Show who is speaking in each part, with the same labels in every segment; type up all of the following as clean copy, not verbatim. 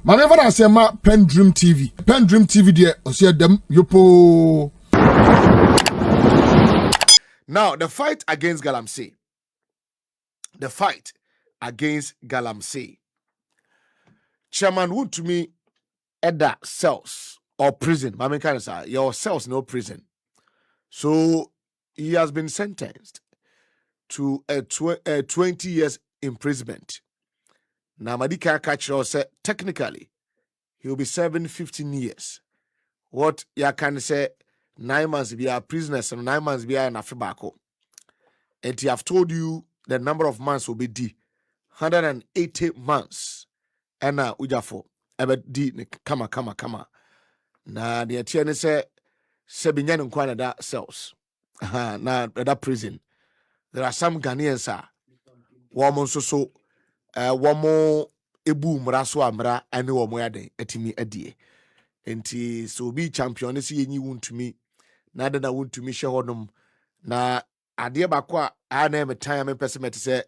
Speaker 1: Maneva na sema PENDREAM TV. PENDREAM TV de osia dem yopo.
Speaker 2: Now, the fight against galamsey. The fight against galamsey. Chairman Wontumi Edda cells or prison. I mean, kind of say your cells no prison. So he has been sentenced to a 20 years imprisonment. Now, Madika Kachiro said technically he will be serving 15 years. What you can say 9 months be a prisoner and 9 months be an afibako. And he have told you the number of months will be D 180 months. And now ujafo ebe D kama. Na the attorney say binyan nkwana da cells. Na that prison. There are some Ghanaians woman so womo ebu mra so amra ane womo yaden etimi adie. Enti so be champion si yenyi Wontumi na da Wontumi hye hodom na ade bako a na em time person met say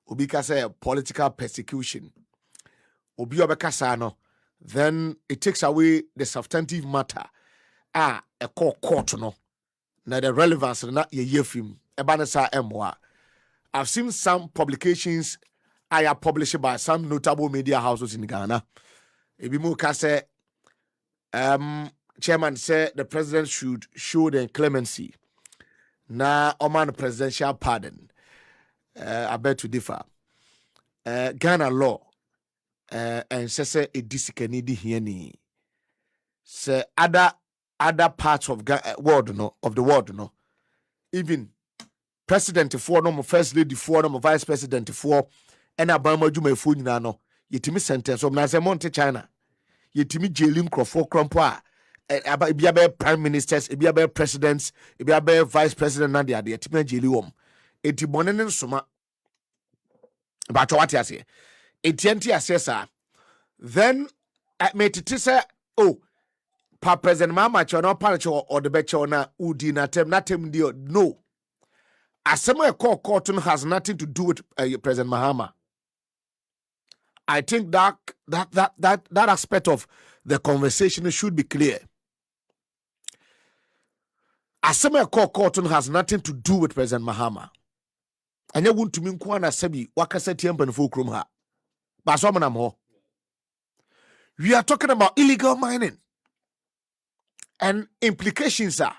Speaker 2: obi ka say political persecution obi obekasa no then it takes away the substantive matter a court no na the relevance na ye yefim eba na sa emwa. I've seen some publications I are published by some notable media houses in Ghana. Ebimu ka say chairman said the president should show the clemency. Na oman presidential pardon. I beg to differ. Ghana law and say a disikeni hieni. Say other parts of world no of the world no. Even president for no first lady for no vice president for and abama juma fu nyina no yetimi sentence of na say monte China. Yetimi jailing crofo crompo a ebia prime ministers, ebia presidents, ebia vice president na dia yetimi jaili wom. Enti bone ne nsoma ba to what say. Etienti assessor. Then at me to say oh pa president mama chono palacho or the becho na udi na tem dio no. Asema court has nothing to do with President Mahama. I think that aspect of the conversation should be clear. Asema court has nothing to do with President Mahama. And you want to mean Kwana Sebi, Wakasa Tiampan Fulcrum ha. Baswamanam ho. We are talking about illegal mining. And implications are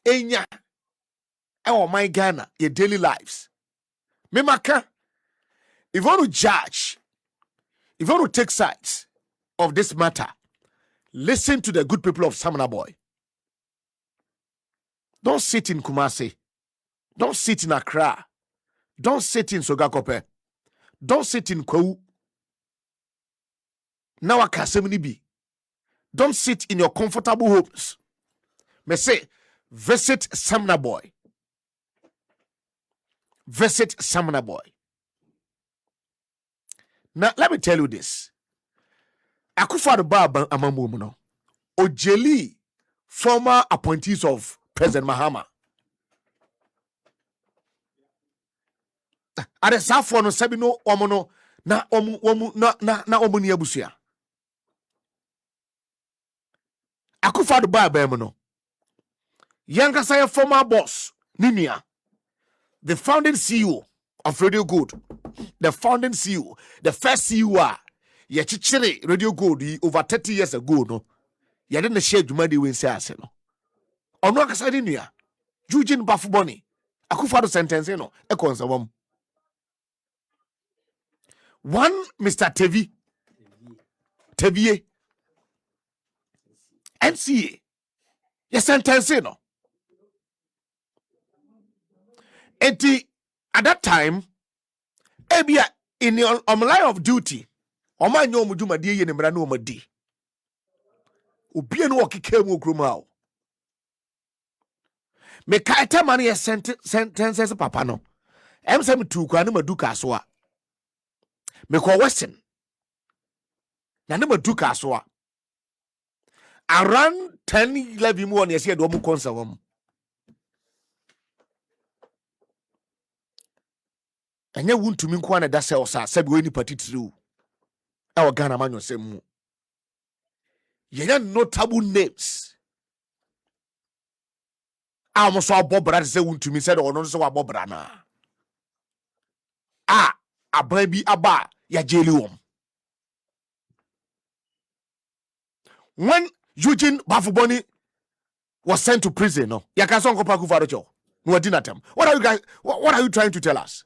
Speaker 2: Enya. Oh my Ghana, your daily lives. Memaka, if you want to judge, if you want to take sides of this matter, listen to the good people of Samana Boy. Don't sit in Kumasi. Don't sit in Accra. Don't sit in Sogakope. Don't sit in Kou. Now I can say be. Don't sit in your comfortable homes. Me say, visit Samana Boy. Visit Samana Boy. Now, let me tell you this. Akufo-Addo Baba Amambu no. Ojeli, former appointees of President Mahama. Ade safo no sabi no omo no na omo ni abusia. Akufo-Addo Baba no. Yanga say former boss Ninia. The founding CEO of Radio Gold, the founding CEO, the first CEO, Yachichiri Radio Gold over 30 years ago, no, you didn't share Jumadi when say no. Or no, Casadinia, Eugene Bafuboni, Akufo-Addo sentence, no, Ekonsawam. One Mr. Tevier, NCA, yes, sentence, no. At that time, ebia in your line of duty, Oma nyomu juma di ye nemra no madi. Ubie no okike mu krumao. Me kaita mani ya sentences papa no. Em se me tu kwa ne maduka so a. Me ko Western. Na ne maduka so a. Around 10-11 mu on yesi do mu konsa wam. Anya Wontumi nkwa na da cells a sabi we ni party true. E o Ghana man yosem mu. Yenya notable names. I almost saw Bob Brad say Wontumi said or no so Bob Brana. A baby aba ya jelium. When Eugene Bafuboni was sent to prison, no, Yakason Kopaku Farocho, no dinatem. What are you guys? What are you trying to tell us?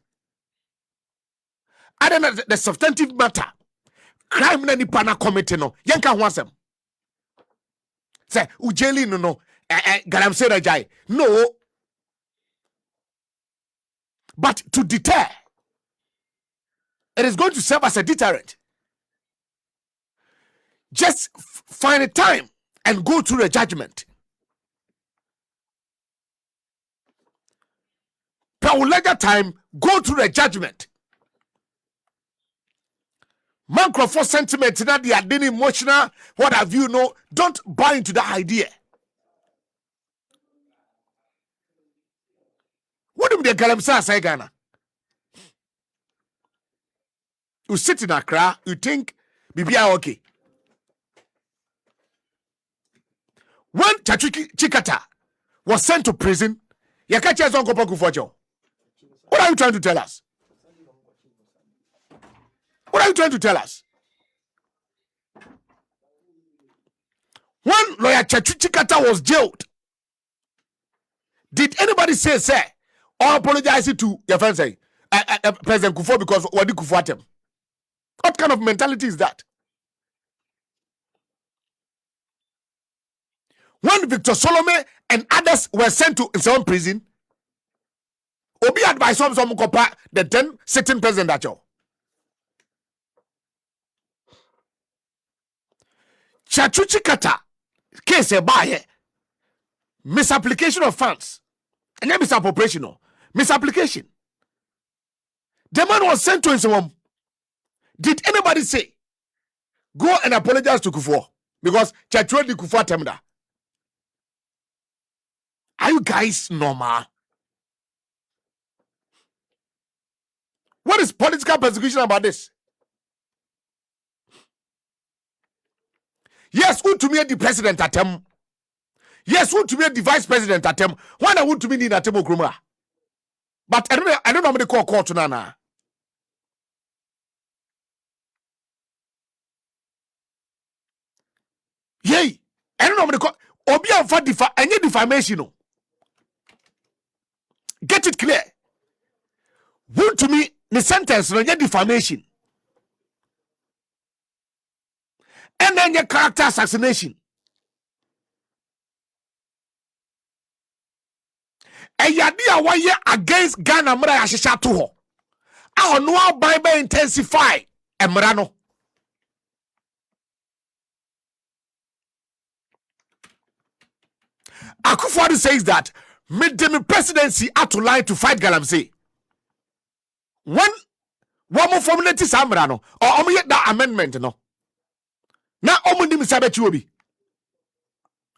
Speaker 2: I don't know the substantive matter. Crime na nipa na committee no. Yanka hwasem. Say ujeli no galamsey rajai. No. But to deter, it is going to serve as a deterrent. Just find a time and go through the judgment. Per later time, go through the judgment. Microphone sentiment that they are being emotional, what have you know, don't buy into that idea. What do the galamsey say, Ghana? You sit in Accra, you think Bibia okay. When Chachuki Chikata was sent to prison, Yakacha Zonko Kufojo. What are you trying to tell us? What are you trying to tell us? When lawyer Chachuchi Chikata was jailed, did anybody say or apologize to your friend say President Kufo because what did Kufo attempt? What kind of mentality is that? When Victor Solomon and others were sent to his own prison, Obi advised some kopa the then sitting president at all. Chachuchi Kata case a buyer misapplication of funds and then misappropriation, misapplication. The man was sent to his home. Did anybody say go and apologize to Kufo because Chachuchi Kufo temda? Are you guys normal? What is political persecution about this? Yes, Wontumi the president at them. Yes, Wontumi the vice president at them. Why not Wontumi need at them Okruma? But I don't know how many call court nana. Yay! I don't know how many call Obi and for any defamation. Get it clear. Wontumi the sentence no defamation. And then your character assassination. And yadia why against Ghana Mra Ashisha to her. Our no Bible intensify Emrano. Akufo-Addo says that mid-term presidency had to lie to fight galamsey. One more formulate Samrano or yet that amendment no. Now omunim sabeti obi.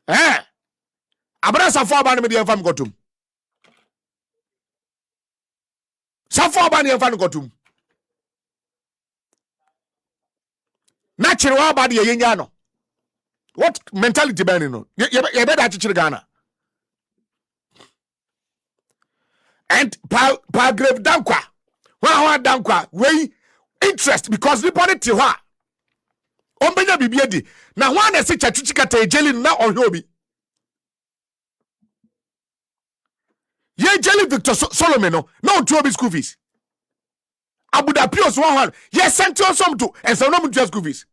Speaker 2: Abra safo abane me de fam gotum. Safo abane fam gotum. Na chirewa abade ye nya no. What mentality ben no? Ye better chichire Ghana. And pa grave dankwa. Wa dankwa we interest because the party wa ombenya bibiedi na ho na se Chachuchi Kata ejeli na ohwe obi ye jeli Victor Solomon no na onto obi school fees abuda pios 100 ye sent on some to and so no mu school fees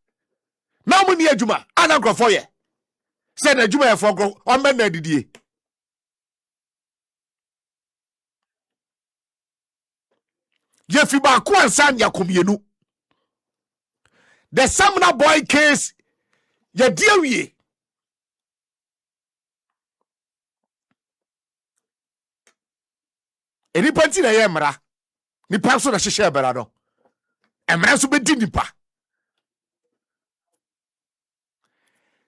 Speaker 2: na mu ni adwuma ana grofo ye say na adwuma ye for gro on be na didie ye fi ba ko ansan yakomienu. The Samna boy case, ye dear we. Any party na yemra, ni paso na shisha berado. Emra so be nipa.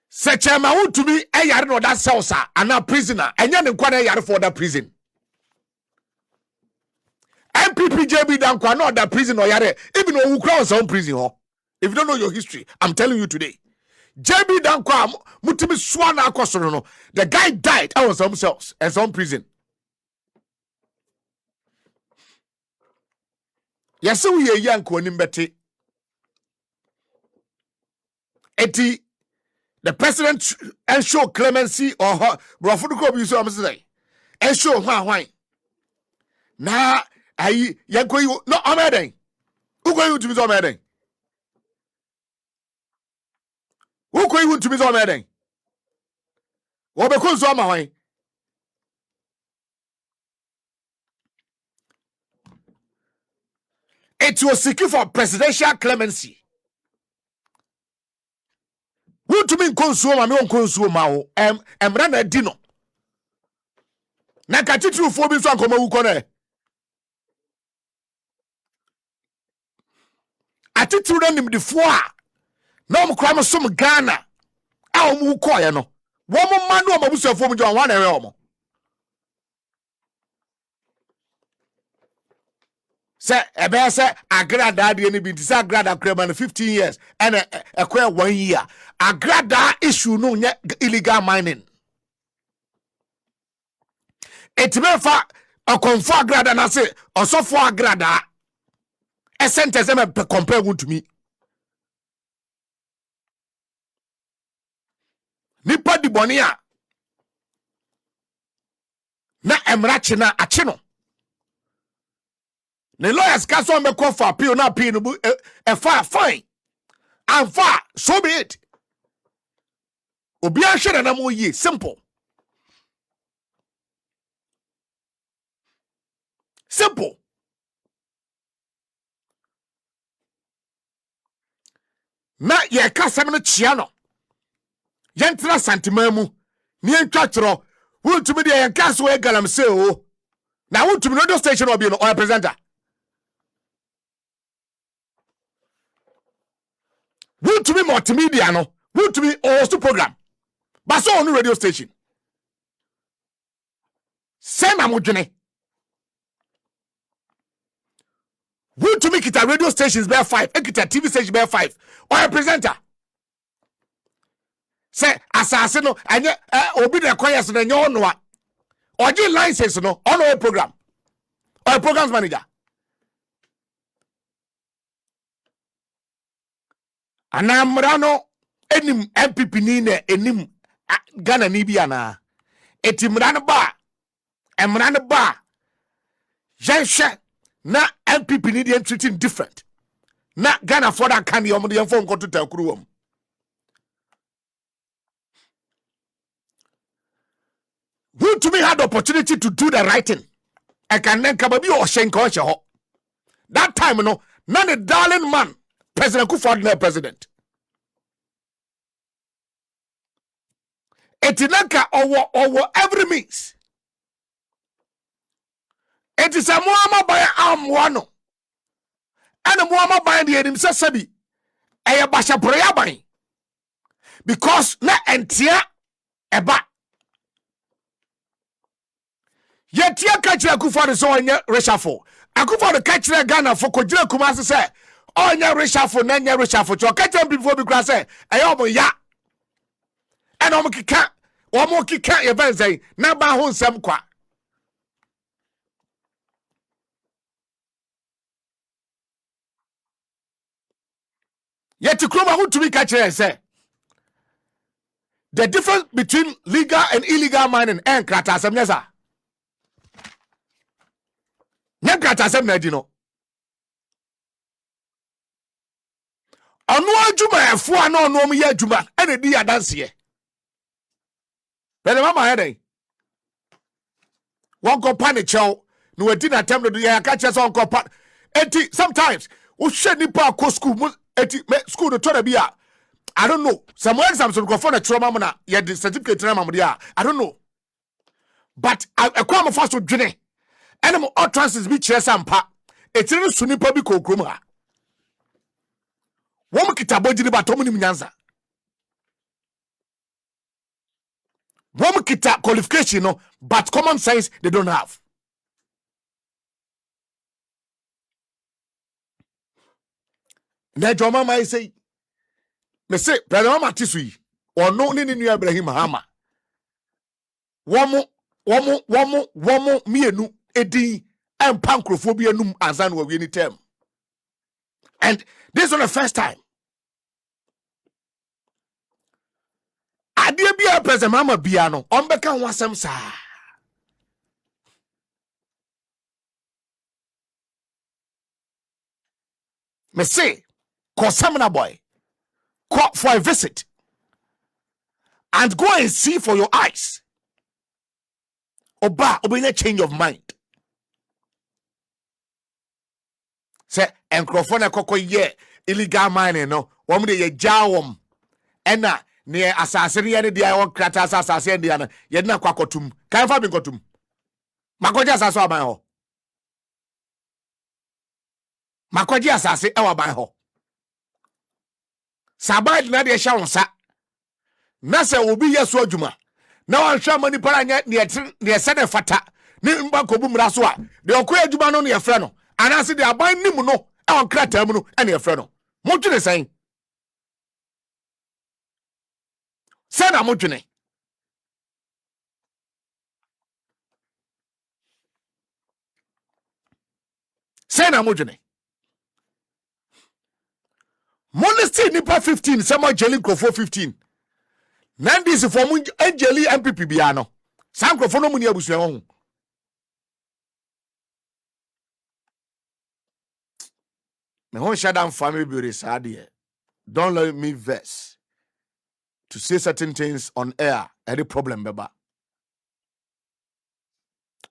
Speaker 2: Seche ma Wontumi e yare no that cells and a prisoner. Enya ne kwa na yare for that prison. MPPJB dan kwa no that prison or yare even no ukra on some prison ho. If you don't know your history, I'm telling you today. JB Dankwa mutimi swana akosoro no. The guy died out of some cells and some prison. Yes, we are young Kwanimbeti. Eti the president and show clemency or her Brofuduko you so say. And show why. Na I yanko you no ameden. Who go you to be so ameden? Who go you to be so ameden? What because so amawai? It was seeking for presidential clemency. Wontumi nkonsuo ma me nkonsuo ma wo emra na di no na ka titrufo bi so ankoma wu kɔ na atitru na nimdifo a na omkra mo som Ghana a omu kɔ ye no wo mo ma no omabusuafo mu je wan na ewe omo se ebe se agrada de ni bi disa agrada krema no 15 years and ekwa 1 year agrada issue no nye illegal mining. Etimefa akonfo agrada na se osofo agrada e sentence me compare Wontumi nipa di boni a na emrache na ache no ne lawyers ka so me call for appeal na appeal no e fine and far so be it obi a hwere na mo yi simple na ye ka sem no chia no yentra santima mu ni entwa tro Wontumi de ye ka so e galamsey o na Wontumi no radio station obi no or presenter Wontumi multimedia no Wontumi host program but so on radio station same amodwene Wontumi kita radio stations bear 5 kita TV station bear 5 or a presenter say asase no anye obi de koyes no nyo no a oji license no on a program or a programs manager anamra no enim MPP ni na enim Ghana ni bia na etimra no ba emra no ba yenhwe na MPP ni dey treating different na Ghana for that can yom dey phone go to takuru Wontumi had the opportunity to do the right thing. I can then come be or shenko ho. That time no, none a darling man, President Kufuor president. Etinaka over every means. It is a Muama by Amwano. And a Muama by the Edim Sasabi. A Basha Preyabai. Because na entia eba. Yet ya kachira Kufuor so anya reshuffle. Akufuor kachira Ghana for kojira Kumasi say onya reshuffle na nya reshuffle. Cho kachira before be kra say ayo mo ya. And omo kika ye ben say na ba ho nsem kwa. Yet Kroma Wontumi kachira say the difference between legal and illegal mining and krata asem nyesa. Nyakata asem na di no. Anu adwuma efo ana ono om ye adwuma ene di adanse ye. Bele mama heading. Won go panic chow no wadi na tem do ye ka che so go pan. Enti sometimes wo hwe nipa akọ school enti school do to da bia I don't know. Some exams go for the trauma na ye the certificate na mamdia. I don't know. But I come first to dwene. And mo utterances bi kire sampa etire so nipa bi kokrom ha wo mo kitabogiri ba to mo nim nyanza wo mo kita qualification no but common sense they don't have na joma mai say me say President Mama Tisui or no ni new Ibrahim Hama. Womo mienu edi and pancrophobia num azan we any term. And this is not the first time. Adia bia President Mama Biano on beka wasem sa. Me say, call Samina boy, call for a visit, and go and see for your eyes. Oba, obey change of mind. Say, enkrofona koko ye illegal mining no. Wamde ye jawom. Ena ne asasiri ya dia won krata asase dia na ye na kwakotum. Kan fa bin kotum. Makoje asase aban ho. Makoje asase e waban ho. Sabad na de sha wonsa. Na se obi yeso adwuma. Na wan hwa mani para nya ne se de fata. Ni mba kobu mra so a. De okoya adwuma no ne ye frɛ no. Anase de aban nim no e on krata mu no e ne ye frɛ no. Modwene sen. Say na modwene. Say na modwene. Monesty nipa 15, some jelly crofo 15. Nandis for Angeli MPP biano. San crofo no muni abusua. Me hon shadam family beauty sadie. Don't let me vex to say certain things on air. Any problem, beba.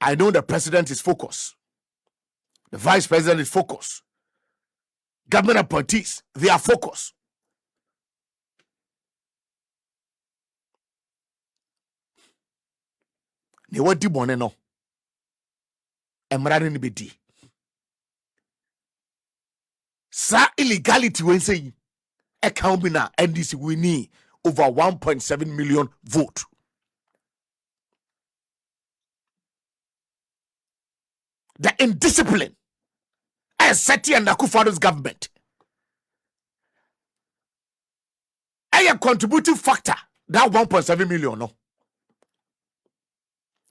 Speaker 2: I know the president is focused. The vice president is focused. Government appointees, they are focused. They were di bone no. Emrani ni bedi. Sa illegality when say account bina NDC we need over 1.7 million vote. The indiscipline as Seti and Akufado's government. A contributing factor that 1.7 million no.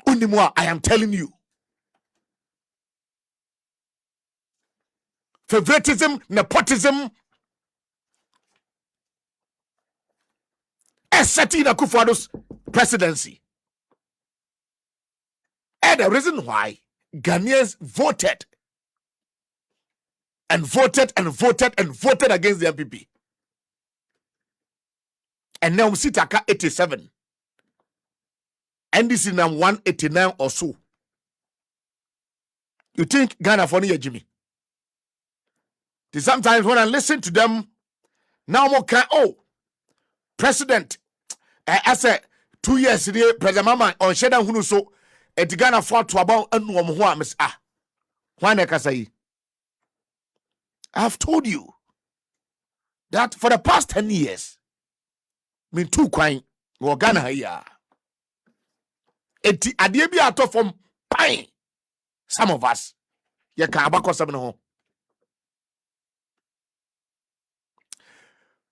Speaker 2: Unimwa, I am telling you. Favoritism, nepotism, as Seti and Akufado's presidency. And the reason why Ghanaians voted and voted and voted and voted against the MPP. And now we see Taka 87. And this is now 189 or so. You think Ghana for near Jimmy? Sometimes when I listen to them, now more can president. I said 2 years today, President Mama on Shedan Hunu so at Ghana fought to about and one miss why say I have told you that for the past 10 years, mean two quine or Ghana here. Eti adiebi ato from pine. Some of us, ye can abako seven home.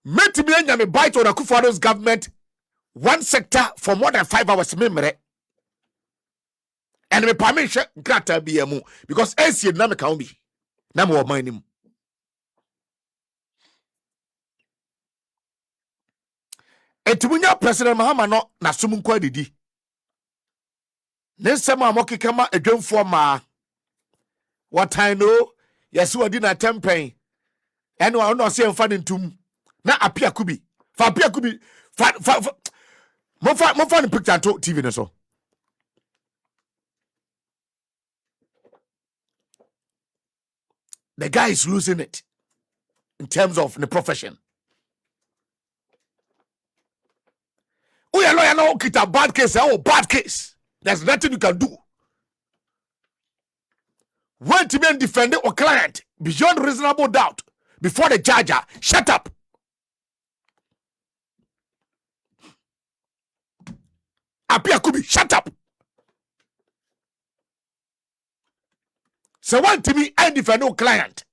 Speaker 2: Met me and me bite on Akufado's government one sector for more than 5 hours. Memory. And me permission grata BMO because AC na me can be. Na me mind him. Etimunya President Mahama no na sumu kwa didi. Nensema amoki kama edwemfo ma. What I know, yes we did na tempen. Eno a no se mfa ntum na apia kubi. Fa apia kubi fa mo fa ni picture to TV ne so. The guy is losing it in terms of the profession. Oh, your lawyer now get a bad case. Oh, bad case. There's nothing you can do. When to be defending a client beyond reasonable doubt before the judge, shut up. Apia Kubi, shut up. So one to me and defend no client.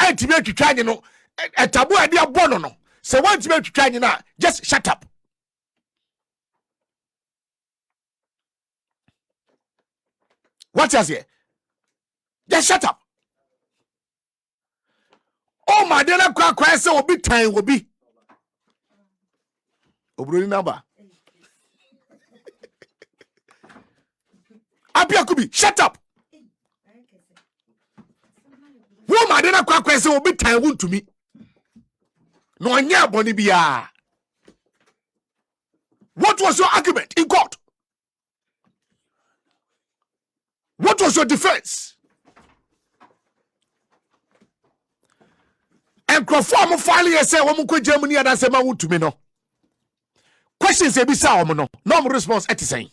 Speaker 2: And to me to try, you know, a taboo idea born no. So once you try now, just shut up. What else here? Just shut up. Oh my dear, I say will be time will be. Obroni number. Apia could be shut up. Oh my dear, I say will be time Wontumi. No anya boni biya. What was your argument in court? What was your defense? And conform finally say woman ko Germany and say ma Wontumi no. Questions ebisa omo no. No response at saying.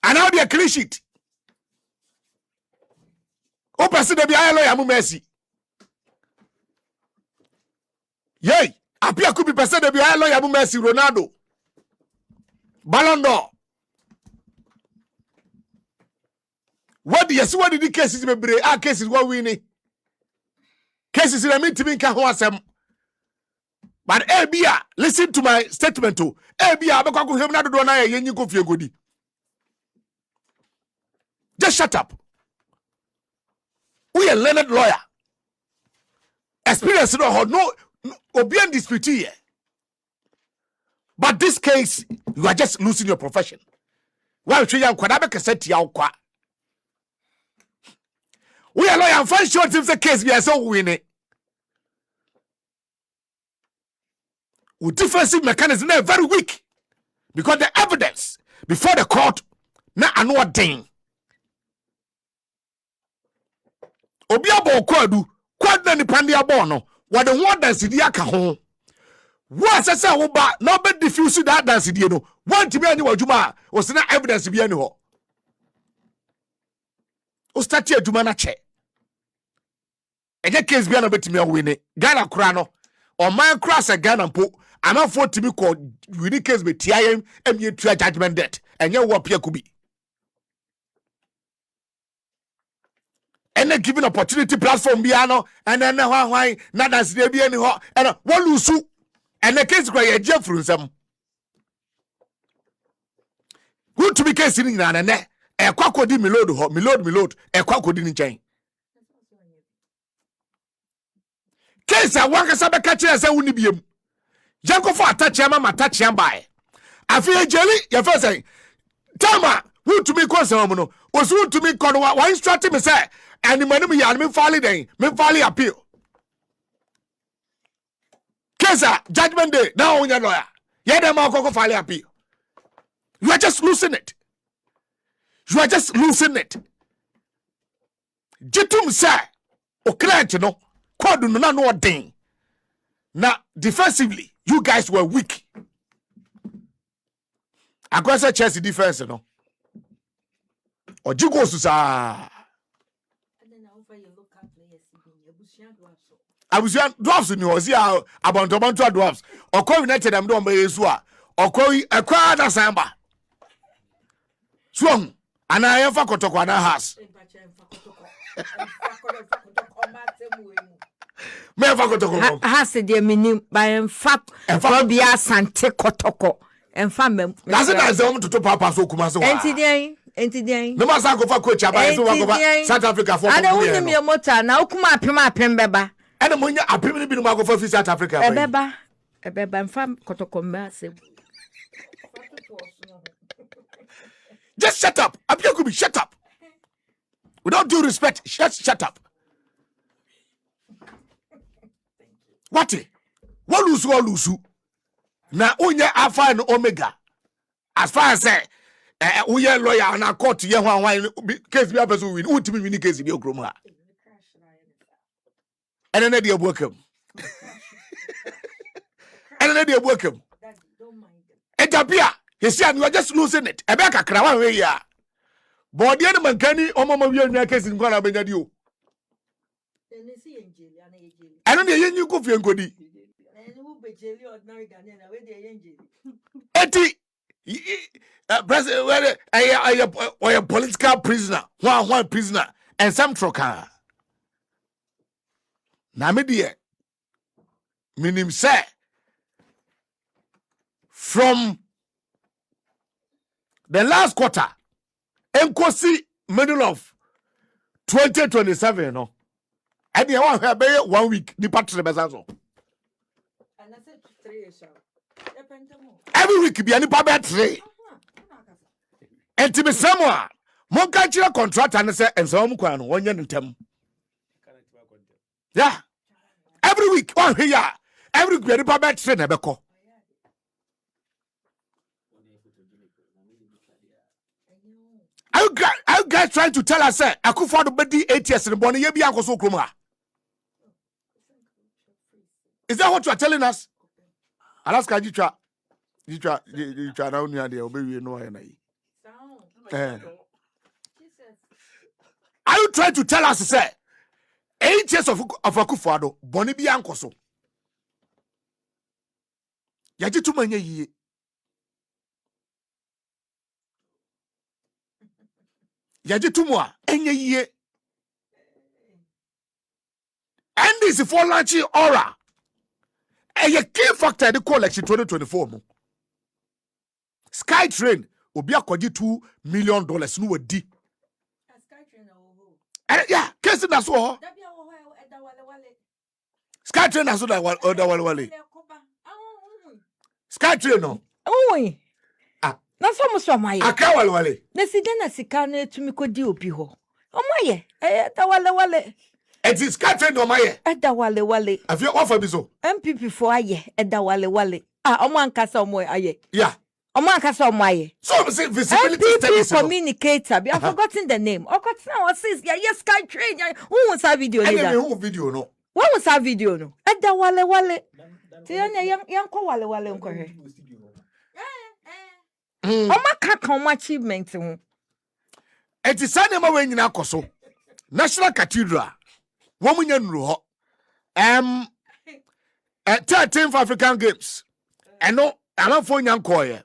Speaker 2: And now they clean sheet. O person dey be lawyer mu mercy. Yay, apia could be person dey be lawyer mu mercy Ronaldo. Ballon d'Or. What did the cases be break? Ah, cases what winning. Cases in a mean to me can ho. But Abia, listen to my statement too. Abia, abekwa him na do na ye nyi ko fie godi. Just shut up. We a learned lawyer. Experience no obian dispute here. But this case, you are just losing your profession. Why you young kwada be kese ya kwa. We are lawyer and find short if the case be so win it. With defensive mechanism are very weak. Because the evidence before the court na anu thing. Obi abo kwadu na ni pande abo no. What the one dance di aka ho. What say wo ba na be diffuse that dance di no. Want to be any wadwuma o se na evidence bi ani ho. O start adwuma na che. Eje case bi na betimi awini. Ghana kura no. O man cross a Ghana mpo. Amafo timi ko wini case be tiayem emye tua judgment debt. Enye wo pia kubi. And then giving opportunity platform biano and then why not as they be any ho and what lose and the case cry a jump from some. Who to be casing in an a quack di milord a quack didn't change. Case I work as a catcher as a unibium. Janko for a touch yama touch yam by. I feel jelly, your first saying, Tama, who to me cause was who to me called one instructing me say. And the money me folly day, me folly appeal. Kesa, judgment day, now on your lawyer. Yeah, them all go folly appeal. You are just losing it. You are just losing it. Jitum say, o client no, kwadu no no thing. Now, defensively, you guys were weak. I go say Chelsea defense no. Or Jigo Susa. I was young dwarfs in yours, yeah, about dwarfs. Or call United and don't be Sua. Or call a crowd of Samba. Swung, and I have a Kotokwana house.
Speaker 3: Has the minim by and fap and Fabia Sante Kotoko and Famem.
Speaker 2: That's it as home to Papa Sokumaso.
Speaker 3: Enti
Speaker 2: no must go for coach about South Africa for
Speaker 3: I don't want your motor now. Come up, Pembeba.
Speaker 2: And the money I pretty been go for South Africa.
Speaker 3: A beba and fam Kotoko.
Speaker 2: Just shut up. Apia could be shut up. Without due respect, shut up. What lose? Now, Unya Alpha and Omega. As far as say, we are lawyer and our court, young one case be able to win. Ultimately, case be a groma. And then they work him. And then they work him. And Tapia, he said, you are just losing it. A back a crown way, yeah. But the enemy can you, Mama, your case in Guana Benadio. I don't hear you go for Godi. Eti, president, I a political prisoner, one prisoner, and some trocar. Na me deɛ minim sɛ from the last quarter enkosi middle of 2027 no and the one where be 1 week ni patre besa so every week be ani pa be 3 enti me samo a mon ka kire contractor ne se enso mo kwan no wonye ntem yeah every week one here every week be ani pa be 3 na be ko. Are you guys trying to tell us that Akufo-Addo bedi 8 years in Bonnie Yebi Ankoso Kroma? Is that what you are telling us? Alaska Jitra now near the Obi no. Are you trying to tell us say 8 years of Akufo-Addo Bonnie Bi Ankoso? Yaji too many ye. Yaji tumwa enye ye. And this is for launching aura. A key factor the collection 2024 mo. Sky Train obi akwaji $2 million no wadi.
Speaker 3: Sky Train
Speaker 2: Yeah, case na so. Sky Train na so da wale. Sky Train no.
Speaker 3: Oh. Na so mo so maye.
Speaker 2: Aka wale.
Speaker 3: Na sida na sika na etumi kodi obi ho. Omaye, da wale.
Speaker 2: It is Sky Train no maye.
Speaker 3: Da wale.
Speaker 2: Afia ofa bi so.
Speaker 3: MPP for aye, da wale. Omo ankasa omo aye.
Speaker 2: Yeah.
Speaker 3: Omo ankasa omo aye.
Speaker 2: So say visibility
Speaker 3: studies communicator. I've forgotten the name. Okotna was says yes Sky Train. Who was that video leader?
Speaker 2: Who video no?
Speaker 3: What was that video no? Da wale. Tianya yanko wale nko he. Oma ka achievement ho.
Speaker 2: Eti sanema we nyina akoso. National Cathedral. Wo munya nuru ho. 13th African Games. Eno amanfo nyankoye.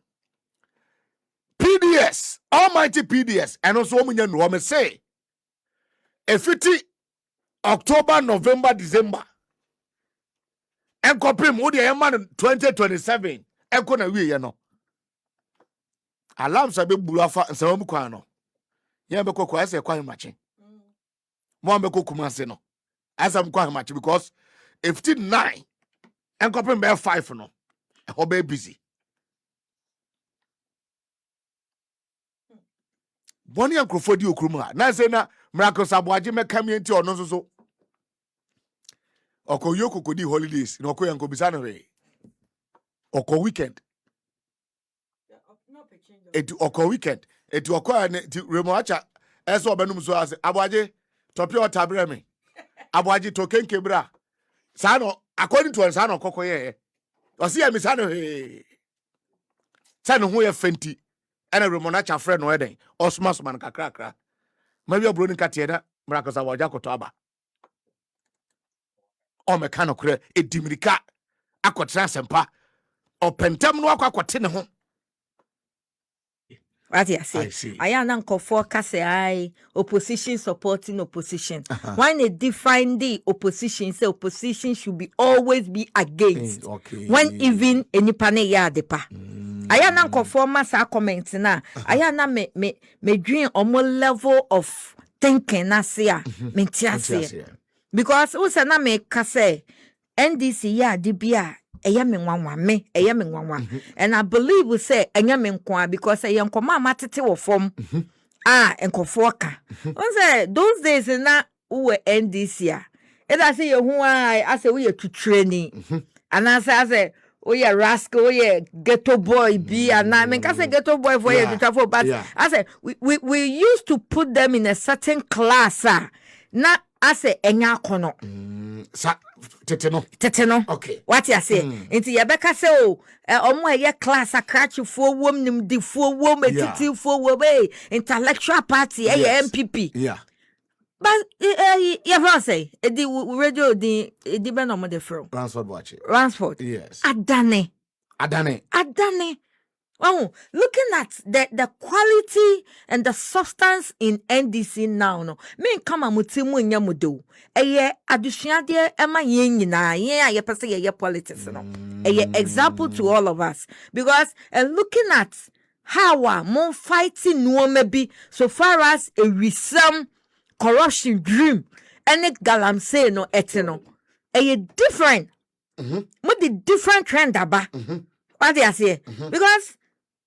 Speaker 2: PDS, almighty PDS. Eno so wo munya nuru me say. Efiti October, November, December. Enkopim wo de yema 2027. Enko na wie ye no. Alarm sabe bulafa nsawam kwan no. Ye be kokwa ase kwan machi. Mo am be kokuma se no. Asam kwan machi because 59 enkopem be 5 no. E ho be busy. Boni ankrofo di okrum ha. Na se na miracle saboaje mekam enti ono so. Okoyo kokodi holidays no okoyan ko bisa no re. Oko weekend. Eti oko weekend eti oko ne ti remo acha eso obenum so ase aboaje topi otabre me aboaje to kenkebra sa no according to sa no kokoye o se ya mi sa no he sa no ho ye fenti ena remo na cha friend no eden osmas man kakra ma bi obro ni katie na miracle sa woja koto aba o me kan okre edimirika akotra sempa o pentem no akwakote ne ho.
Speaker 3: What I say? I am not for I opposition supporting opposition. When they define the opposition, say opposition should always be against.
Speaker 2: Okay.
Speaker 3: When even any pane ya depa. I am not for massa comments na. I am not me dream on more level of thinking na say me because who say na me kase NDC ya dibia. Eya me nwanwa and I believe we say enya me nkwa because eya nkoma matete wo fom enkofo ka on say those days na we NDC a eda say ye hu I say we to training and I say we rascal we ghetto boy be and I mean say ghetto boy for you to travel but I say we used to put them in a certain class na I say enya kono teteno
Speaker 2: okay
Speaker 3: what you say into your beka say omo ye class akrachi fo wom nim di fo wom etiti fo wom intellectual party MPP but you ever say the radio the be no mo de fro
Speaker 2: Ransford watch it
Speaker 3: Ransford
Speaker 2: yes
Speaker 3: adane Oh, looking at the quality and the substance in NDC now, no. Me come a mutimu nyamudo. Eye adusiade ema yenyina. Ye pese ye politics, no. Eye example to all of us. Because looking at how more fighting no maybe so far as a resum corruption dream and it galamsey no etino. Eye different. What the different trend aba. What do I say? Because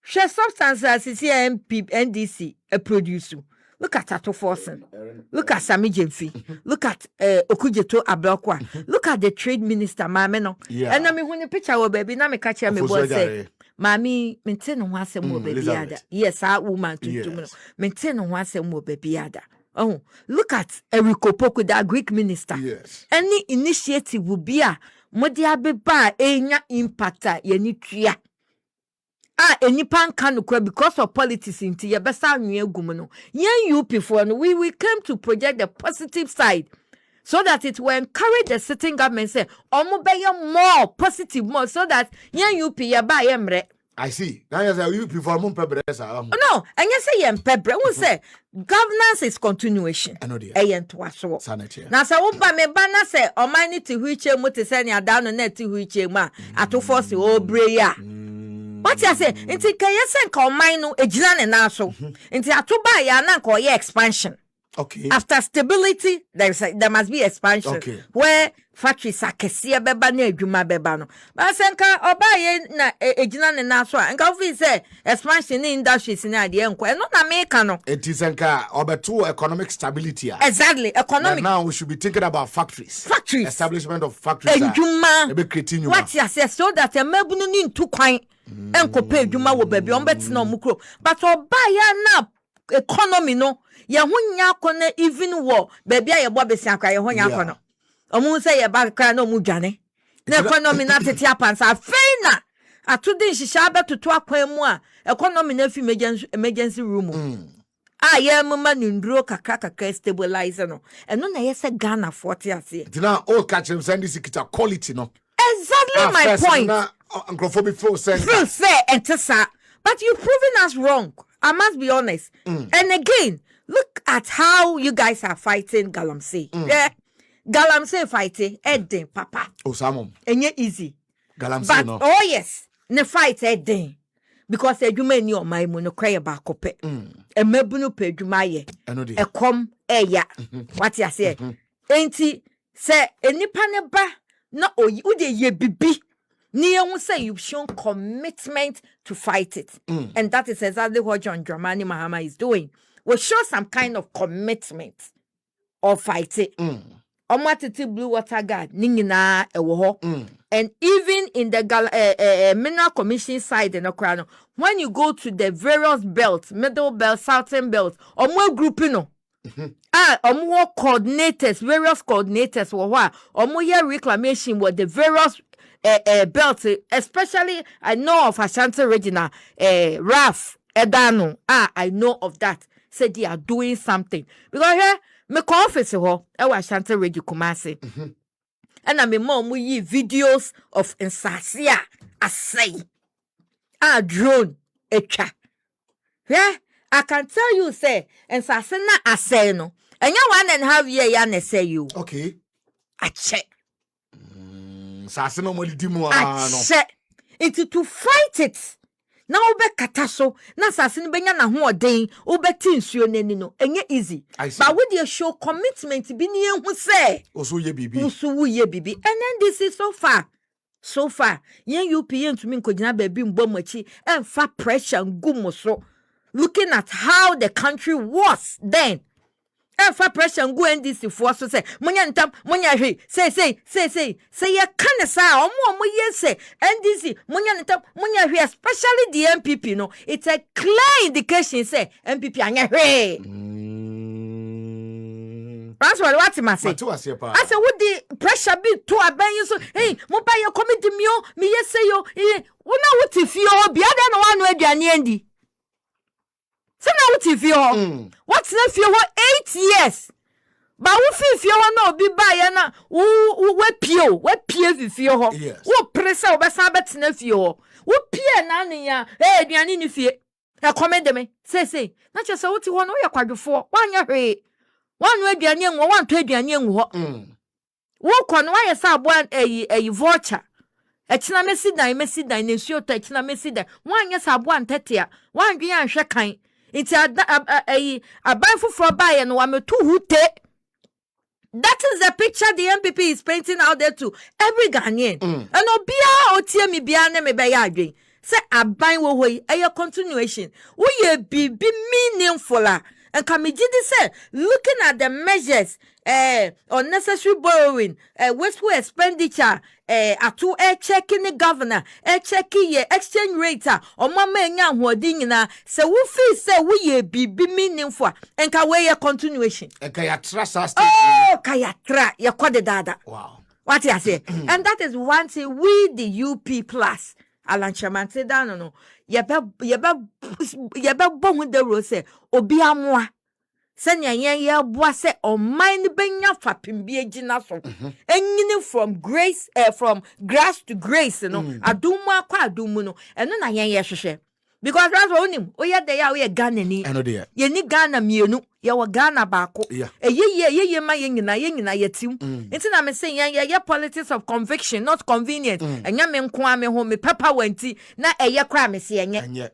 Speaker 3: share substances is here MP NDC a producer. Look at Tato Forsen. Look at Sami Jemfi. Look at Okujeto Ablakwa. Look at the trade minister, Mameno. Yeah. And I mean when you picture our baby, now me catch me boy say, Mammy, maintain on one more baby ada. Yes, our woman to do. Maintain on one more baby ada. Oh, look at Eriko Poku, that Greek minister. Yes. Any initiative will be a Modia Beba enya impacta yenitria. Any pan can because of politics into your best gumano. You before we came to project the positive side so that it will encourage the sitting government say more positive more so that you pay buy emre.
Speaker 2: I see. Now you before no,
Speaker 3: and you say pepper. We say governance is continuation.
Speaker 2: I know dear.
Speaker 3: Sanity. Now so me bana say o man need to which motor send ya down on net to which ma ato force o breya. What you say? Inti can you send call mine no ejina ne na so. Inti atoba ya na call ye expansion.
Speaker 2: Okay.
Speaker 3: After stability, there must be expansion. Okay. Where factories are kesia beba na adwuma beba no. But senka oba ye na ejina ne na so a nka ofi say expansion in industries na de enko. E no na make no.
Speaker 2: It is senka obeto economic stability.
Speaker 3: Exactly, economic.
Speaker 2: And now we should be thinking about factories.
Speaker 3: Factories.
Speaker 2: Establishment of factories.
Speaker 3: Adwuma.
Speaker 2: Ebe creating
Speaker 3: what you say so that e mabunu ni ntu kwan enko pay adwuma wo baby on bet na omukro. But oba ya na economy no ye hunya kone even war baby a ye bo besia kwa ye hunya kono omu say ye ba kra na omu dwane na economy na tete apansa feina atudi hihia betutu akwan mu a economy na fi emergency room ye mama nduro kakaka stabilizer no eno na ye se Ghana 40 ase
Speaker 2: dina all catch him send this kita quality no
Speaker 3: exactly my point
Speaker 2: anglophobic flow say
Speaker 3: entesa but you proving us wrong. I must be honest. And again, look at how you guys are fighting galamsey. Yeah. Galamsey fighting, Edding, Papa.
Speaker 2: Oh, Samom.
Speaker 3: And yet easy.
Speaker 2: Galamsey,
Speaker 3: but,
Speaker 2: no.
Speaker 3: oh, yes. Ne fight Edding. Because you may know my monocray about cope. A mebuno pe jumaye. A com, ya. What you say? Ain't he? Say, any paneba, no, oh, you de ye bibi. Nia will say you've shown commitment to fight it. And that is exactly what John Dramani Mahama is doing. Will show some kind of commitment or fight it. Omatiti Blue Water Guard, Ningina, and even in the Mineral Commission side in Okrano, when you go to the various belts, middle belt, southern belt, or more groupino. Or more coordinators, various coordinators, or more reclamation with the various belt, especially I know of Ashanti Regina, Raf, Edano. I know of that. Said they are doing something. Because here, me office ho, Ashanti Regina Kumasi. And I mean, mom, we videos of Insasia, I say, drone, echa. Yeah, I can tell you, say, Insasia, I say no. And you 1.5 years, say you.
Speaker 2: Okay.
Speaker 3: I check.
Speaker 2: I
Speaker 3: It's to fight it. Now be kataso. Na sasini benya na ho oden. Obeti nsuo nani no. Enye easy. But with your show commitment bi ni ehun say.
Speaker 2: Oso ye bibi.
Speaker 3: Oso ye bibi. And then this is so far. So far. Yen UPN to me nkogina baby mbomachi and fa pressure ngumo so. Looking at how the country was then. And for pressure go NDC for so say monya ntam monya hwe say ye kan sa omo say NDC monya ntam monya hwe especially the MPP no it's a clear indication say MPP anya hwe that's what I say. I say what the pressure be to aben so hey mo ba your committee me ye say yo una what if you be ada no one no aduane andi. So now what if you what's if you 8 years? But what if you no be buy na we pio if you ho. What presa obesa betena fie ho wo pie na ne ya aduane ni fie e komede me say na che se wo ti ho no ye kwadwofo wanya hwe wanu aduane nwo wanto aduane nwo ho wo kɔ no wayɛ sɛ aboa ayi vulture ɛkyena mesi dan ne nsuo ta ɛkyena mesi dan wanyɛ sɛ aboa ntetea wandwe anhwɛ kan nti aban foforɔ baayɛ no wametu hute. That is the picture the MPP is painting out there to every Ghanaian. And obia otie mi bia ne me be ya adwen. Say aban wo hoi a continuation. We ye be meaningful. And Kamijidi said, looking at the measures, unnecessary borrowing, wasteful expenditure, atu checking the governor, checking ye exchange rate, or mama nya hodina, so we feel say we ye be meaningful, and kawe ye continuation.
Speaker 2: And kaya trust us.
Speaker 3: Oh, kaya tra, ya kwade dada.
Speaker 2: Wow.
Speaker 3: What you say? And that is one thing we the UP plus. Alan Chairman said, no. Yeba bon de rose, obi amoa. Senya ye boa se o mind benya fapim bi agina so. Enyini from grass to grace, no. Adumu akwa adumu no. Eno na ye hwehwe. Because that's what onim. Oya de ya we Ghana ni.
Speaker 2: Eno de.
Speaker 3: Ye ni Ghana mienu. Ye wa Ghana baako. Ye ma ye nyina yetim. Nti na me say ye politics of conviction, not convenience. Enya me nko ame ho me papa wanti na eye kra me se enye.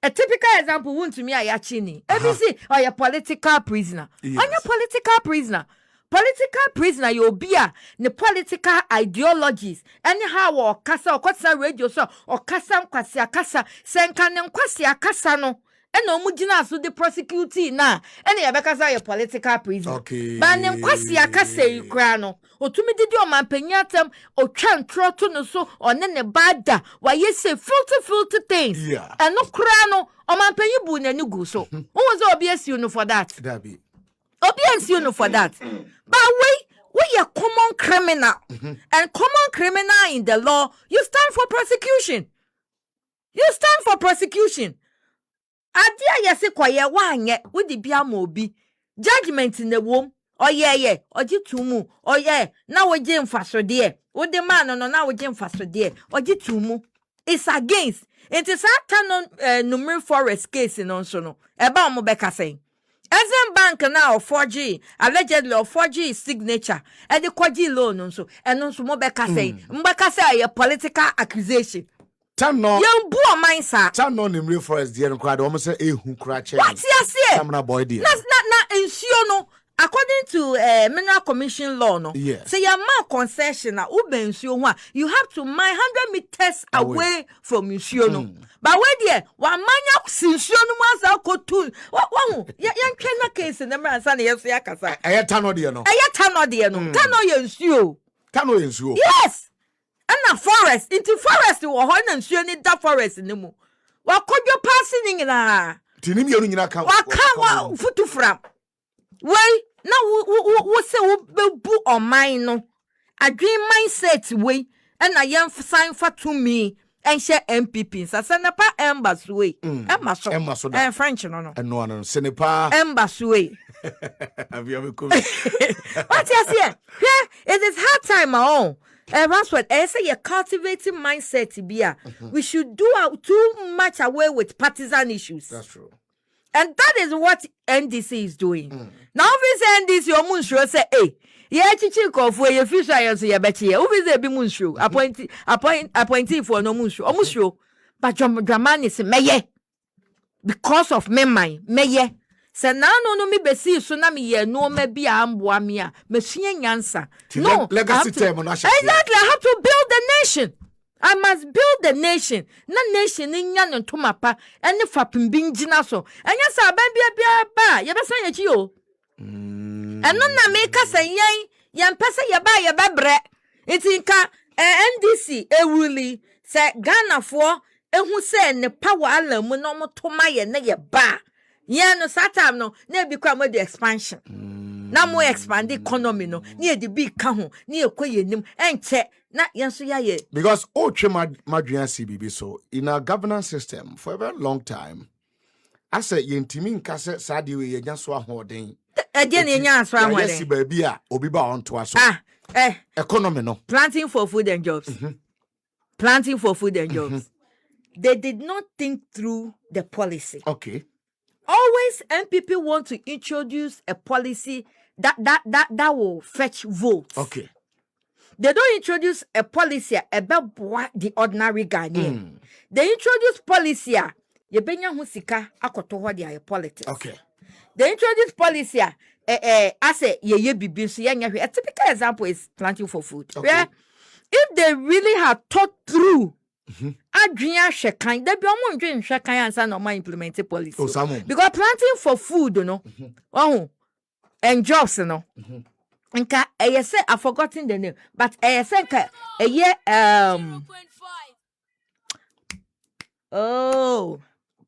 Speaker 3: A typical example Wontumi ayachini. ABC or your political prisoner. Yes. On your political prisoner. Political prisoner you be the political ideologies. Anyhow or kasa or kwasa radio so or kasa kwasa senka ne kwasa no. And no mujina so the prosecutee na. And ya bekasa your political prisoner.
Speaker 2: Okay.
Speaker 3: But ne kwasa you krano. O tumi didi o mampenyatem o twan troto no so o ne bada wa yese filter things.
Speaker 2: Yeah.
Speaker 3: And no krano o mampenyi bu na ni gu so. Who was obvious you know for that?
Speaker 2: That be.
Speaker 3: Obvious you know for that. But we are common criminal. And common criminal in the law, you stand for prosecution. Adia yesi kwaye wanye with the biamobi. Judgment in the womb. Oh yeah. Oji tumu. Oh yeah. Now we jim faso dear. What the man no now we jim faso dear. Oji tumu. It's against. It is a turn numeric forest case in on sono. Eba mo beka saying. Exim Bank now 4G, allegedly of 4G signature, and the Kwaji loan so, and also Mobeka saying, Mbeka say a political accusation.
Speaker 2: Tam no.
Speaker 3: Young boy mine, sir.
Speaker 2: Tam no in real forest, dear, and cried almost a who cratch.
Speaker 3: What's your say?
Speaker 2: I'm not boy, dear.
Speaker 3: That's not in Siono. According to Mineral Commission law, no.
Speaker 2: Yes.
Speaker 3: Say your man concession na uben Siono, you have to mine 100 meters away from Siono. But where dear, one man since you once I'll go to what yan case in the man son yes yakasa.
Speaker 2: I tano dear no.
Speaker 3: I tano dear no. Tano you.
Speaker 2: Tano is you.
Speaker 3: Yes. And a forest into forest or horn and you need that forest in the moon. What could you passing in a
Speaker 2: Tinim you in a count?
Speaker 3: What can't foot to fram? Well, now what say will book on mine no. I dream mindset way and I am sign for to me. And share MPP. So Senepa Embasue. Emma and French no.
Speaker 2: And no one Senepa
Speaker 3: Embasue.
Speaker 2: Have you ever come?
Speaker 3: What you say? Yeah, it is hard time my own. That's what I say. A cultivating mindset to be. We should do too much away with partisan issues.
Speaker 2: That's true.
Speaker 3: And that is what NDC is doing. Now, this NDC, your moon sure say, hey. Yeah, chichi kofu ye fish ayo so ye bechi ye. Ubi ze bi munshu. Appointee for no munshu. Omushu. But Dramani se meye. Because of meye. Se na no mi besi so na mi ye no me bi amboa mi a. Me sue nyansa. No.
Speaker 2: Legacy term on
Speaker 3: exactly. I have to build the nation. I must build the nation. Na nation ni nya no to mapa. Ene fapim bi ngina so. Enya sa ban bia ba. Ye be san ye chi o. And no na make us a yan pesa ya babre. It's in NDC ewuli say Ghana for who say ne power alamu no mo to my ne ye ba. Yan no satam no na bi kwa mo the expansion. Na mo expand the economy no. Ni the big ka ho, ni ekoye nim enche na yan so ya ye.
Speaker 2: Because o twe madwan CBB so in our governance system for a very long time. I said yentimi nka se sade we ye so ahoden.
Speaker 3: Again, in your swam,
Speaker 2: yes, baby, Obiba on to us.
Speaker 3: Economy
Speaker 2: no
Speaker 3: planting for food and jobs. planting for food and jobs. They did not think through the policy.
Speaker 2: Okay.
Speaker 3: Always NPP want to introduce a policy that will fetch votes.
Speaker 2: Okay.
Speaker 3: They don't introduce a policy about the ordinary Ghanaian. They introduce policy yebenya husika akoto ho dia politics.
Speaker 2: Okay.
Speaker 3: They introduce policy as a bibi so yenya hwe. A typical example is planting for food.
Speaker 2: Okay.
Speaker 3: Where if they really had thought through adwea hwekan da bi omo ndwe hwekan ansa na omo implement policy. Because planting for food and jobs nka say I've forgotten the name, but say nka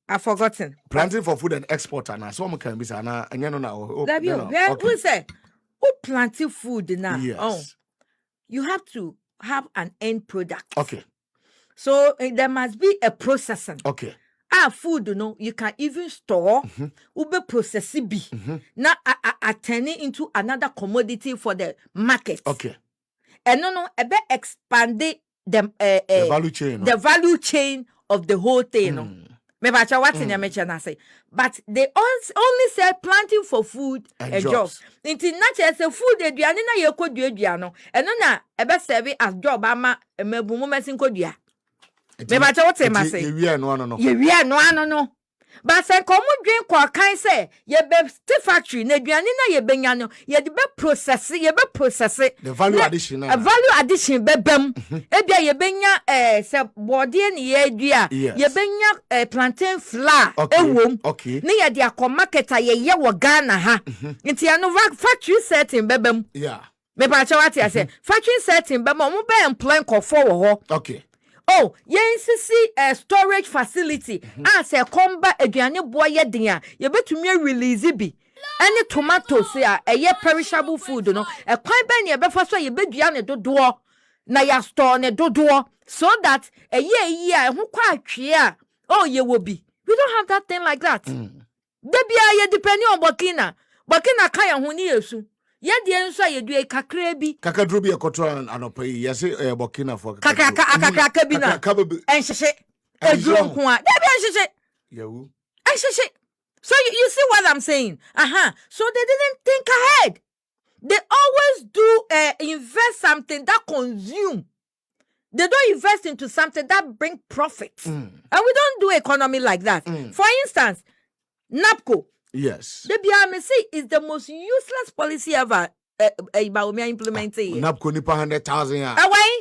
Speaker 3: I've forgotten.
Speaker 2: Planting for food and export and so can be sana anyano na
Speaker 3: who say who planting food now?
Speaker 2: Yes.
Speaker 3: You have to have an end product.
Speaker 2: Okay.
Speaker 3: So there must be a processing.
Speaker 2: Okay.
Speaker 3: Food, you can even store, ube process it, now turn it into another commodity for the market.
Speaker 2: Okay.
Speaker 3: And expand the
Speaker 2: value chain.
Speaker 3: The value chain of the whole thing. But they only say planting for food and jobs. Into natural say food they do na ye ko dua no. Eno na ebe serve as job ama mebumu mesin ko dua. Me ba what say say.
Speaker 2: Ye wi no no.
Speaker 3: Ye wi no no. But say komu dwen kwa kan say ye be factory na aduane na ye benya no ye de be process the
Speaker 2: value addition
Speaker 3: a value addition be bem e bia ye benya say body na ye dua ye benya plantain flour ewom na ye de akọ market ye wo Ghana ha nti ano factory setting be bem me ba what say factory setting be mo be employ nkofo wo ho see a storage facility. As a comba aduane boy yedin ye betumi release bi. Any tomatoes a ye perishable food no. E kwan ben ye befa so ye bedua ne dodo na ya store ne dodo so that ye ho kwa atwe a ye wo bi. We don't have that thing like that. Debia ye depending on Burkina kan ya ho ni yesu. Yedi enso yedu kakra bi
Speaker 2: kakadro bi ekoto anopai yase Burkina for
Speaker 3: kakra bi na enhyehe eduro ho a da bi enhyehe
Speaker 2: yawu
Speaker 3: enhyehe. So you see what I'm saying? So they didn't think ahead. They always do invest something that consume. They don't invest into something that bring profit. And we don't do economy like that. For instance, NAPCO.
Speaker 2: Yes.
Speaker 3: The BMC is the most useless policy ever implemented.
Speaker 2: NAPCO nipa 100,000 ya.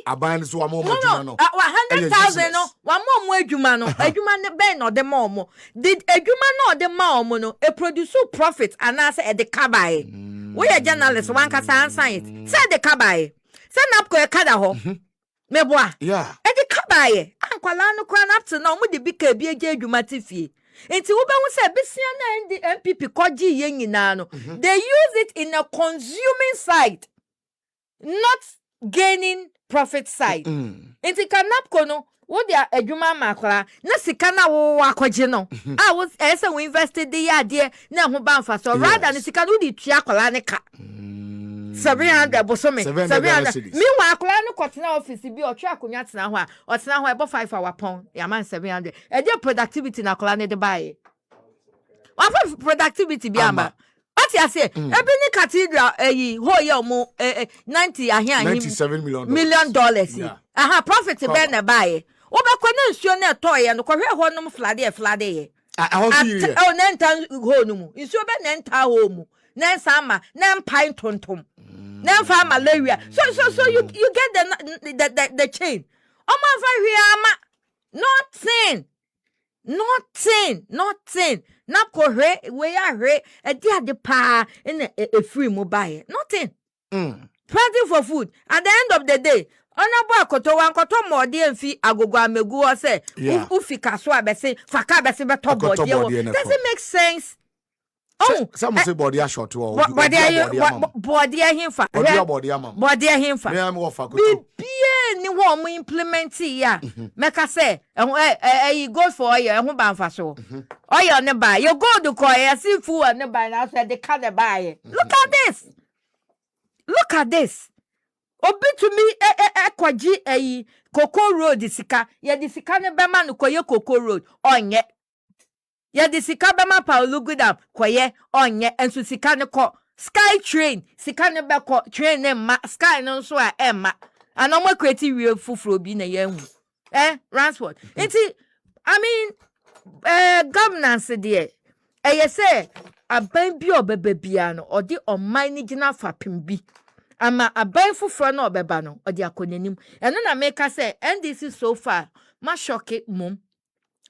Speaker 2: Aban so wa mo no.
Speaker 3: 100,000 no. Wa mo adwuma no. Adwuma ne ben no de mo. Did adwuma no de ma no e produce profit and as e de kabae. We a journalist one kasa answer it. Say de kabae. Say NAPCO e kada ho. Meboa.
Speaker 2: Yeah.
Speaker 3: E de kabae. Ankwala no kra na up to now mo de bi ka bi eje adwuma tifie. Inti ube say besia na NPP koji ye nyina no. They use it in a consuming side, not gaining profit side. Inti kanapko no wo dia adwuma makra na sika na wo akwaje no. Was say we invested the year na ho ba mfa so rather than sika no di tua kwala ne ka. 700 bosome 700. Meanwhile akola no kotena office bi o twa akonya tena ho a o tena ho e bo 5 hour pound ya man 700 e dey productivity na akola ne de bae wa productivity bi ama what you say e bi ni cathedral ho ye omo 90
Speaker 2: $97
Speaker 3: million dollars profit be na bae wo be kwa na nsuo na to ye no ko hwe ho no flade ye na ntan ho no mu nsuo be na ntan ho mu na sama na mpai tontom na fa malaria so you get the chain omo fa hwe ama nothing na ko hwe we ya hwe e dia de pa in a free mobile nothing planting for food at the end of the day onabo akoto mode emfi agogo amegu o say ufika so abese faka abese beto body does it make sense?
Speaker 2: Some say body are short or
Speaker 3: body himfa body himfa
Speaker 2: me am ofa ko
Speaker 3: bibie ni wo mo implement ya meka say e go for oil ho ba mfa so oil ne buy you go to call ya see food ne buy na so they can buy look at this obi to me kwaji Cocoa Road sika ye di sika ne bema no koye Cocoa Road onye ye di sika bema Paulugudam koye onye enso sika ne ko Sky Train sika ne be ko train ne ma Sky no so a emma anomo create wie fufuro bi na ye hu transport nti I mean governance there eye say aban bi obebe bia no odi oman ni gina fapem bi ama aban fufuro na obeba no odi akonanim eno na make say NDC so far ma shock mum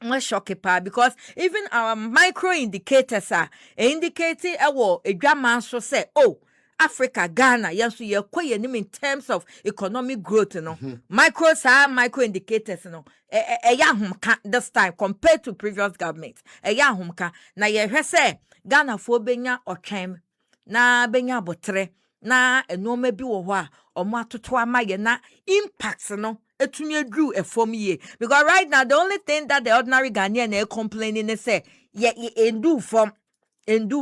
Speaker 3: ma shock pa because even our micro indicators are indicating edwaman so say oh Africa Ghana yes ye koyenim in terms of economic growth no micro indicators no ya humka this time compared to previous governments ya humka na ye hwe say Ghana fo benya otwem na benya botre na enoma bi wo ho a omo atoto amaye na impacts no etumi adru efom ye because right now the only thing that the ordinary Ghanaian are complaining is say ye endu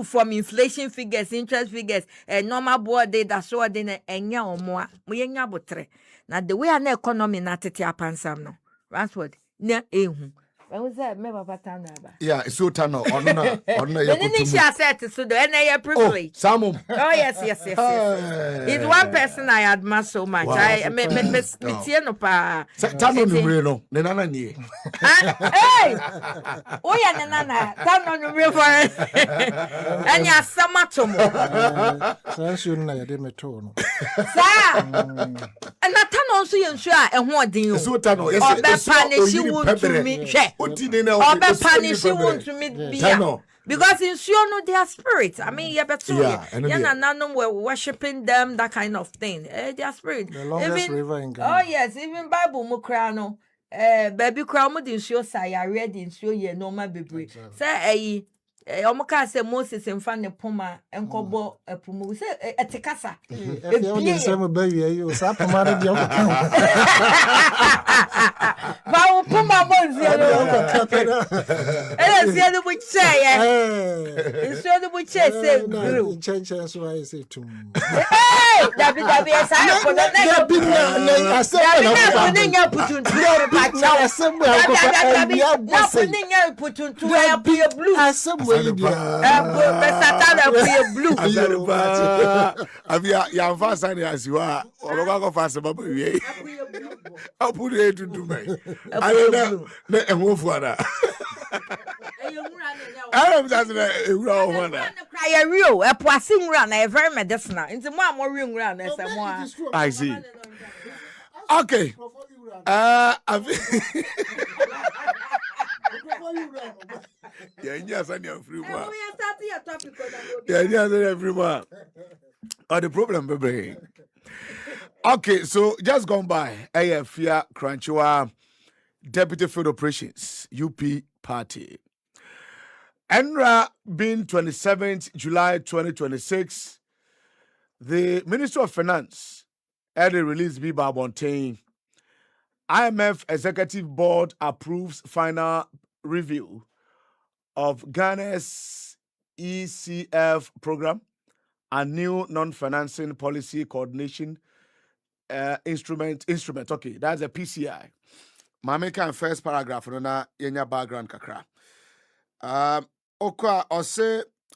Speaker 3: from inflation figures, interest figures, normal board day that so then enya omo a mo yenya botre na the way an economy na tete apansam no Ransford na ehu was that me papa tanaba
Speaker 2: yeah so tano ono na ya
Speaker 3: kutumu ni she asset so do na ya privilege
Speaker 2: Samum
Speaker 3: oh yes it's one person I admire so much. Wow. I me tie no pa
Speaker 2: tano numre no ne nana nie
Speaker 3: hey o ya ne nana tano numre for anya samatomo
Speaker 4: sa so na ya de meto no
Speaker 3: sa na tano so yensu a eho odin
Speaker 2: so tano
Speaker 3: yes punish Wontumi hwe punish Wontumi bia because in Siono their spirit. I mean, yeah, nanom were worshiping them, that kind of thing. Their spirit.
Speaker 4: The longest river in Ghana.
Speaker 3: Oh yes, even Bible Mukrano. Baby Cramo didn't show say I read in show ye no my baby. Say omoka say Moses and Fanny Puma and Kobo Pumu say etikasa.
Speaker 4: If you only say baby you sa Puma de
Speaker 3: Ba Puma bonzi see the which say so the which say
Speaker 4: change so I say to
Speaker 3: hey WWS I for the
Speaker 2: ya fast as you are or go fast baba we I put it to do me I don't know e wo fuara I am just a real one.
Speaker 3: Cry a real, a passing run, a very medicinal. Into more ring run as a more.
Speaker 2: I see. Okay. Yes, I know everyone. Yeah, everyone. The problem, baby. Okay, so just gone by. Afia Cranchua, Deputy Field Operations, UP Party. ENRA being 27th July 2026, the Minister of Finance had a release by Bontain. IMF Executive Board approves final review of Ghana's ECF program and new non-financing policy coordination instrument. Okay, that's a PCI. Mameka first paragraph, na yenya background kakra.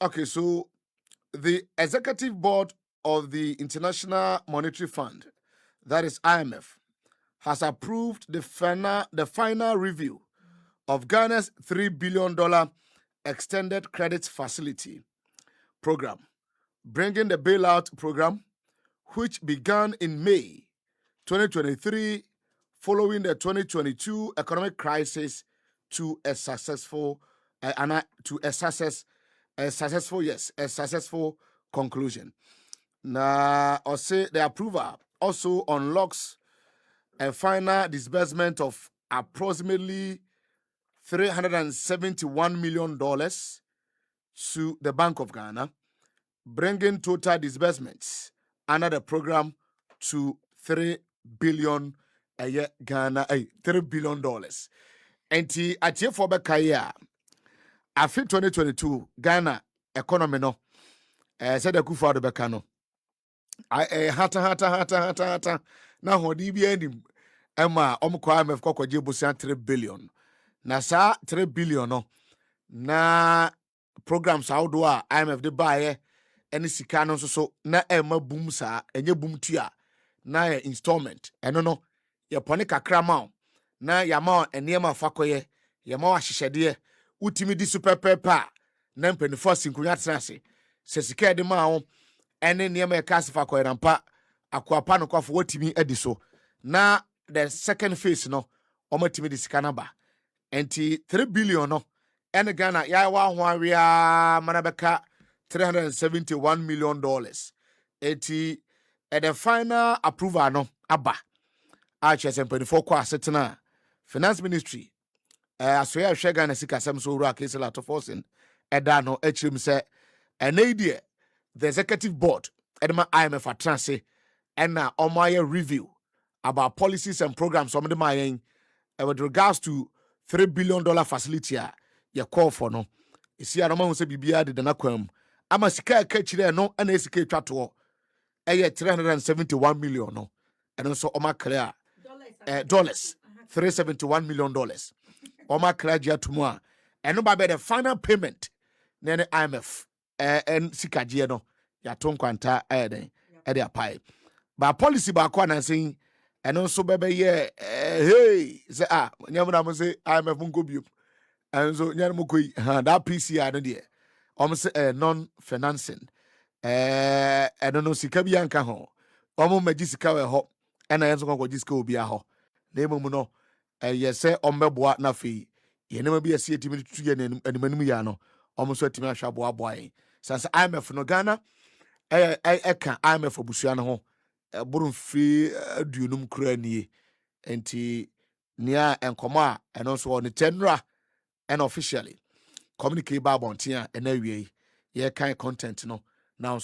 Speaker 2: Okay, so the Executive Board of the International Monetary Fund, that is IMF, has approved the final review of Ghana's $3 billion extended credit facility program, bringing the bailout program, which began in May 2023 following the 2022 economic crisis, to a successful conclusion. Now, I'll say the approval also unlocks a final disbursement of approximately $371 million to the Bank of Ghana, bringing total disbursements under the program to $3 billion a year Ghana, $3 billion. And at year for Bekaya, after 2022, Ghana economy no, said the Kufa de Bekano. Hata na hodi bi anim ema omkwa IMF kokwaje bosia 3 billion na sa 3 billion no na programs awdo a IMF de baaye ene sika no so na ema boom sa enye boom tua na ye installment eno no ye pone kakra ma na ya ma enema fakoye ye ma wahyehede utimi di super pepa na mpenifo sinkunya tenase se sika de ma ho ene nema ye kase fakoye rampa akwapa no kwafo watimi edi so na the second phase no omatimi di sika na ba enti 3 billion no ene Ghana ya wa ho awia manabeka $371 million enti at the final approval no aba achese mpanifo kwa setena finance ministry asoya hwe Ghana sika sem so ru akese lato forcing eda no achim se ene the executive board edema IMF atranse ena omaye review about policies and programs some of them with regards to $3 billion facility ya call for no isi anoma hu se bibia de na kwam ama sika ka chire no ana sika twato $371 million no and so oma clear dollars $371 million oma clear ja tumu a eno ba be the final payment na ne IMF en sika je no ya to nkwanta den e de apai ba policy ba kwa na sin eno so be ye hey say nyamuna mo say IMF nko biom and so nyamu koi that PCI no de say non financing I don't know sika bi anka ho omo magi sika we ho ena yenso ko sika obi a ho na emom no yese ombeboa na fe ye nema bi ase etimi tuye animanum ya no omo so etimi ahwa boa boa yin sansa IMF no Ghana eka IMF obusua no ho buru fi aduonum kura nie enti nia enkomo a eno so on tenra and officially communicate ba bontia ena wie ye kan content no now